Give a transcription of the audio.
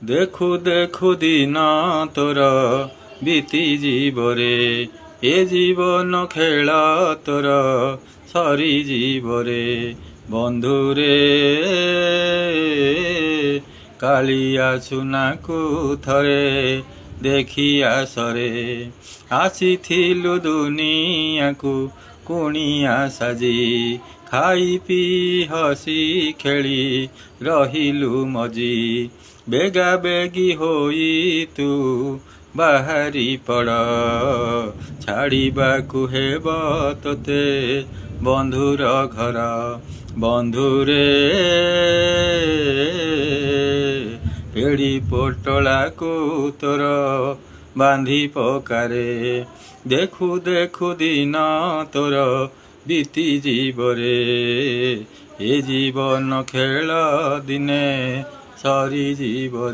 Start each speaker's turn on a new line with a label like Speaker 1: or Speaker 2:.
Speaker 1: ଦେଖୁ ଦେଖୁ ଦିନ ତୋର ବିତି ଯିବରେ, ଏ ଜୀବନ ଖେଳ ତୋର ସରିଯିବରେ। ବନ୍ଧୁରେ କାଳିଆ ସୁନାକୁ ଥରେ ଦେଖି ଆସରେ, ଆସିଥିଲୁ ଦୁନିଆକୁ କୁଣିଆ ସାଜି, ଖାଇ ପିଇ ହସି ଖେଳି ରହିଲୁ ମଜି। ବେଗା ବେଗି ହୋଇ ତୁ ବାହାରି ପଡ଼, ଛାଡ଼ିବାକୁ ହେବ ତୋତେ ବନ୍ଧୁର ଘର। ବନ୍ଧୁରେ ଏଡ଼ି ପୋଟଳାକୁ ତୋର ବାନ୍ଧି ପକାରେ, ଦେଖୁ ଦେଖୁ ଦିନ ତୋର ବିତି ଯିବରେ, ଏ ଜୀବନ ଖେଳ ଦିନେ ସରିଯିବରେ।